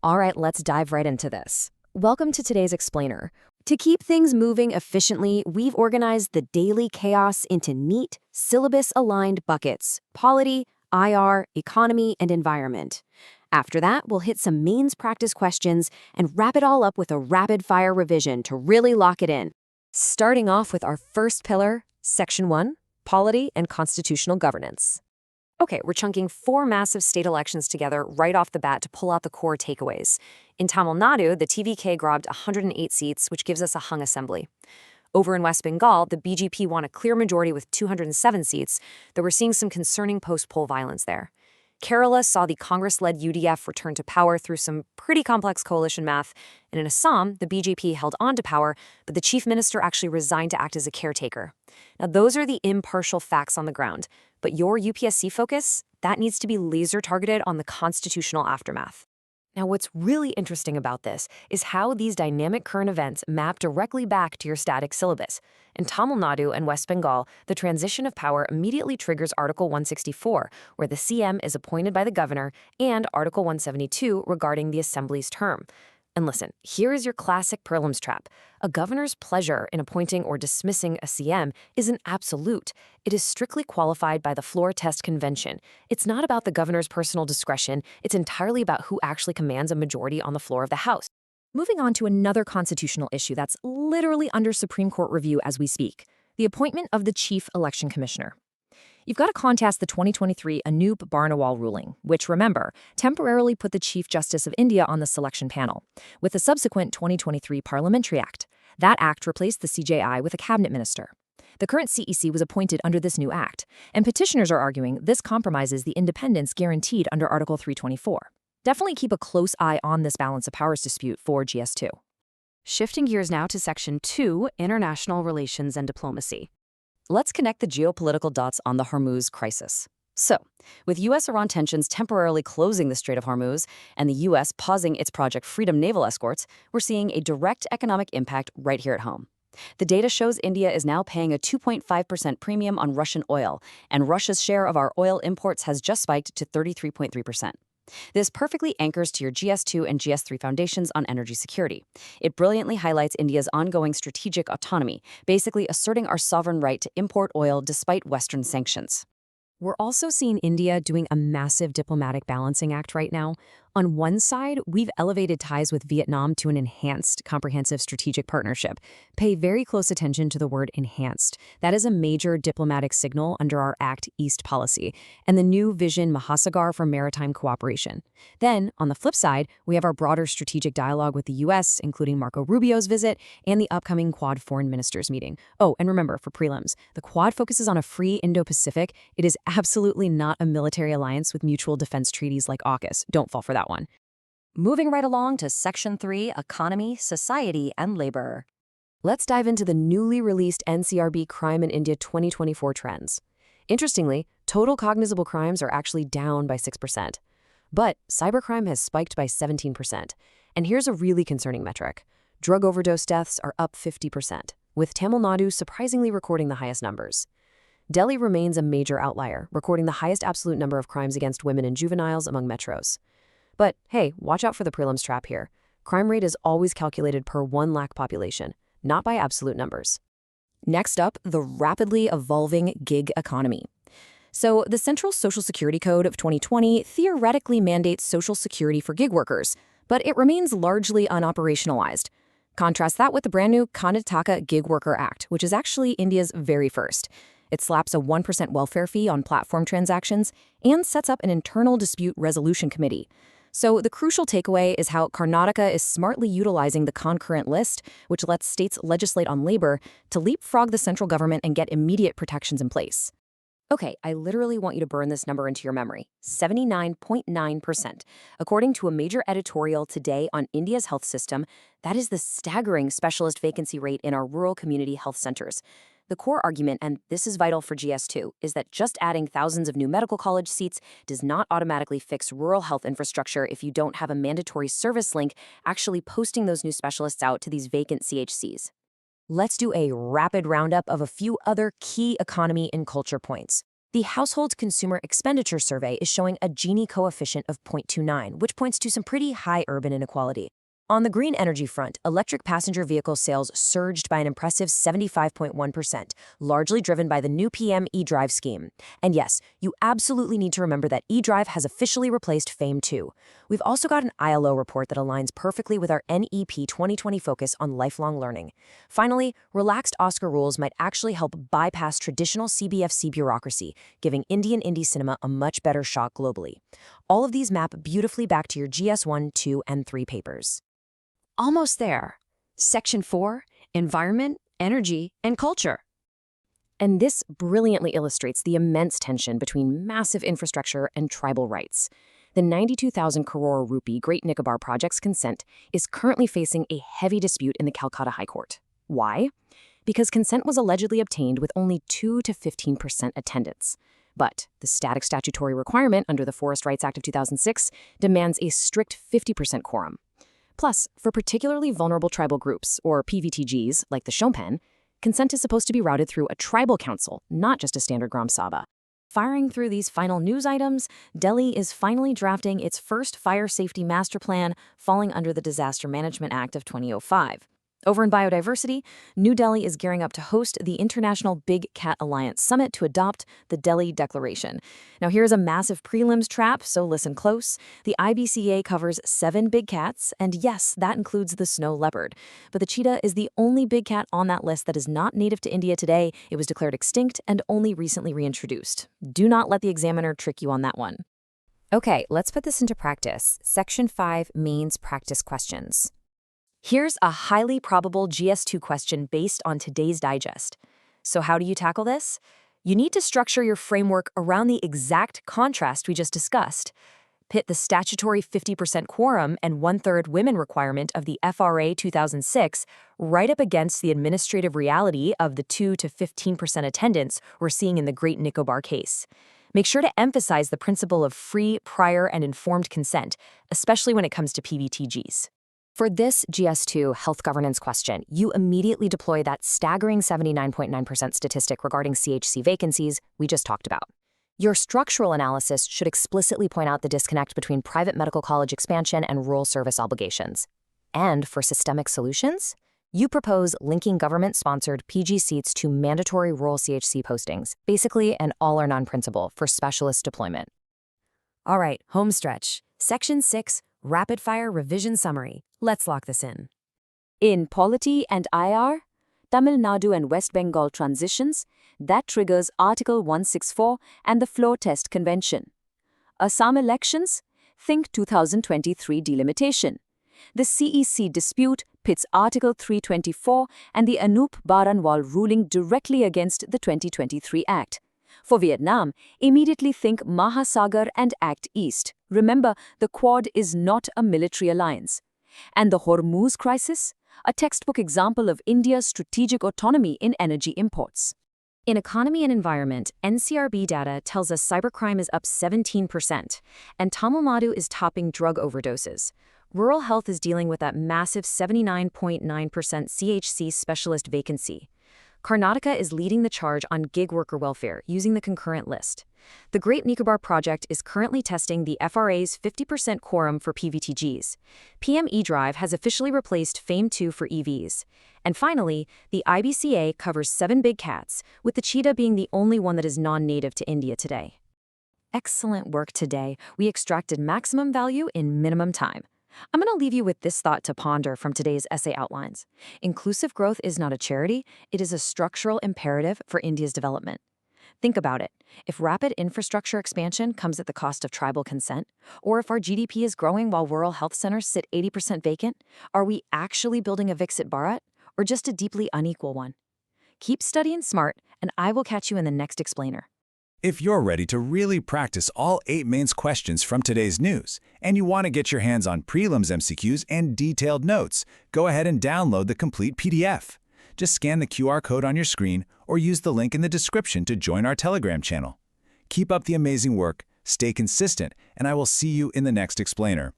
All right, let's dive right into this. Welcome to today's explainer. To keep things moving efficiently, we've organized the daily chaos into neat, syllabus-aligned buckets: polity, IR, economy, and environment. After that, we'll hit some mains practice questions and wrap it all up with a rapid-fire revision to really lock it in. Starting off with our first pillar, Section 1, Polity and Constitutional Governance. Okay, we're chunking 4 massive state elections together right off the bat to pull out the core takeaways. In Tamil Nadu, the TVK grabbed 108 seats, which gives us a hung assembly. Over in West Bengal, the BJP won a clear majority with 207 seats, though we're seeing some concerning post-poll violence there. Kerala saw the Congress-led UDF return to power through some pretty complex coalition math, and in Assam, the BJP held on to power, but the chief minister actually resigned to act as a caretaker. Now, those are the impartial facts on the ground, but your UPSC focus, that needs to be laser-targeted on the constitutional aftermath. Now, what's really interesting about this is how these dynamic current events map directly back to your static syllabus. In Tamil Nadu and West Bengal, the transition of power immediately triggers Article 164, where the CM is appointed by the governor, and Article 172 regarding the assembly's term. And listen, here is your classic prelims trap. A governor's pleasure in appointing or dismissing a CM isn't absolute. It is strictly qualified by the floor test convention. It's not about the governor's personal discretion. It's entirely about who actually commands a majority on the floor of the House. Moving on to another constitutional issue that's literally under Supreme Court review as we speak, the appointment of the Chief Election Commissioner. You've got to contest the 2023 Anup Barnawal ruling, which, remember, temporarily put the Chief Justice of India on the selection panel, with the subsequent 2023 Parliamentary Act. That act replaced the CJI with a cabinet minister. The current CEC was appointed under this new act, and petitioners are arguing this compromises the independence guaranteed under Article 324. Definitely keep a close eye on this balance of powers dispute for GS2. Shifting gears now to Section 2, International Relations and Diplomacy. Let's connect the geopolitical dots on the Hormuz crisis. So, with U.S.-Iran tensions temporarily closing the Strait of Hormuz and the U.S. pausing its Project Freedom naval escorts, we're seeing a direct economic impact right here at home. The data shows India is now paying a 2.5% premium on Russian oil, and Russia's share of our oil imports has just spiked to 33.3%. This perfectly anchors to your GS2 and GS3 foundations on energy security. It brilliantly highlights India's ongoing strategic autonomy, basically asserting our sovereign right to import oil despite Western sanctions. We're also seeing India doing a massive diplomatic balancing act right now. On one side, we've elevated ties with Vietnam to an enhanced, comprehensive strategic partnership. Pay very close attention to the word enhanced. That is a major diplomatic signal under our Act East policy and the new Vision Mahasagar for maritime cooperation. Then, on the flip side, we have our broader strategic dialogue with the U.S., including Marco Rubio's visit and the upcoming Quad Foreign Ministers meeting. Oh, and remember, for prelims, the Quad focuses on a free Indo-Pacific. It is absolutely not a military alliance with mutual defense treaties like AUKUS. Don't fall for that one. Moving right along to Section 3, Economy, Society, and Labor. Let's dive into the newly released NCRB Crime in India 2024 trends. Interestingly, total cognizable crimes are actually down by 6%. But cybercrime has spiked by 17%. And here's a really concerning metric. Drug overdose deaths are up 50%, with Tamil Nadu surprisingly recording the highest numbers. Delhi remains a major outlier, recording the highest absolute number of crimes against women and juveniles among metros. But hey, watch out for the prelims trap here. Crime rate is always calculated per 1 lakh population, not by absolute numbers. Next up, the rapidly evolving gig economy. So the Central Social Security Code of 2020 theoretically mandates Social Security for gig workers, but it remains largely unoperationalized. Contrast that with the brand new Karnataka Gig Worker Act, which is actually India's very first. It slaps a 1% welfare fee on platform transactions and sets up an internal dispute resolution committee. So the crucial takeaway is how Karnataka is smartly utilizing the concurrent list, which lets states legislate on labor, to leapfrog the central government and get immediate protections in place. Okay, I literally want you to burn this number into your memory. 79.9%. According to a major editorial today on India's health system, that is the staggering specialist vacancy rate in our rural community health centers. The core argument, and this is vital for GS2, is that just adding thousands of new medical college seats does not automatically fix rural health infrastructure if you don't have a mandatory service link actually posting those new specialists out to these vacant CHCs. Let's do a rapid roundup of a few other key economy and culture points. The Household Consumer Expenditure Survey is showing a Gini coefficient of 0.29, which points to some pretty high urban inequality. On the green energy front, electric passenger vehicle sales surged by an impressive 75.1%, largely driven by the new PM eDrive scheme. And yes, you absolutely need to remember that eDrive has officially replaced FAME 2. We've also got an ILO report that aligns perfectly with our NEP 2020 focus on lifelong learning. Finally, relaxed Oscar rules might actually help bypass traditional CBFC bureaucracy, giving Indian indie cinema a much better shot globally. All of these map beautifully back to your GS 1, 2, and 3 papers. Almost there. Section 4, Environment, Energy, and Culture. And this brilliantly illustrates the immense tension between massive infrastructure and tribal rights. The 92,000 crore rupee Great Nicobar Project's consent is currently facing a heavy dispute in the Calcutta High Court. Why? Because consent was allegedly obtained with only 2 to 15% attendance. But the static statutory requirement under the Forest Rights Act of 2006 demands a strict 50% quorum. Plus, for particularly vulnerable tribal groups, or PVTGs, like the Shompen, consent is supposed to be routed through a tribal council, not just a standard Gram Sabha. Firing through these final news items, Delhi is finally drafting its first fire safety master plan, falling under the Disaster Management Act of 2005. Over in biodiversity, New Delhi is gearing up to host the International Big Cat Alliance Summit to adopt the Delhi Declaration. Now, here's a massive prelims trap, so listen close. The IBCA covers 7 big cats, and yes, that includes the snow leopard. But the cheetah is the only big cat on that list that is not native to India today. It was declared extinct and only recently reintroduced. Do not let the examiner trick you on that one. Okay, let's put this into practice. Section 5, Mains Practice Questions. Here's a highly probable GS2 question based on today's digest. So how do you tackle this? You need to structure your framework around the exact contrast we just discussed. Pit the statutory 50% quorum and 1/3 women requirement of the FRA 2006 right up against the administrative reality of the 2 to 15% attendance we're seeing in the Great Nicobar case. Make sure to emphasize the principle of free, prior, and informed consent, especially when it comes to PVTGs. For this GS2 health governance question, you immediately deploy that staggering 79.9% statistic regarding CHC vacancies we just talked about. Your structural analysis should explicitly point out the disconnect between private medical college expansion and rural service obligations. And for systemic solutions, you propose linking government-sponsored PG seats to mandatory rural CHC postings, basically an all-or-none principle for specialist deployment. All right, home stretch. Section 6, Rapid-Fire Revision Summary. Let's lock this in. In polity and IR, Tamil Nadu and West Bengal transitions, that triggers Article 164 and the Floor Test Convention. Assam elections, think 2023 delimitation. The CEC dispute pits Article 324 and the Anup Baranwal ruling directly against the 2023 Act. For Vietnam, immediately think Mahasagar and Act East. Remember, the Quad is not a military alliance. And the Hormuz crisis? A textbook example of India's strategic autonomy in energy imports. In economy and environment, NCRB data tells us cybercrime is up 17%, and Tamil Nadu is topping drug overdoses. Rural health is dealing with that massive 79.9% CHC specialist vacancy. Karnataka is leading the charge on gig worker welfare using the concurrent list. The Great Nicobar Project is currently testing the FRA's 50% quorum for PVTGs. PM eDrive has officially replaced FAME 2 for EVs. And finally, the IBCA covers 7 big cats, with the cheetah being the only one that is non-native to India today. Excellent work today. We extracted maximum value in minimum time. I'm going to leave you with this thought to ponder from today's essay outlines. Inclusive growth is not a charity, it is a structural imperative for India's development. Think about it. If rapid infrastructure expansion comes at the cost of tribal consent, or if our GDP is growing while rural health centers sit 80% vacant, are we actually building a Viksit Bharat, or just a deeply unequal one? Keep studying smart, and I will catch you in the next explainer. If you're ready to really practice all 8 mains questions from today's news, and you want to get your hands on prelims MCQs and detailed notes, go ahead and download the complete PDF. Just scan the QR code on your screen or use the link in the description to join our Telegram channel. Keep up the amazing work, stay consistent, and I will see you in the next explainer.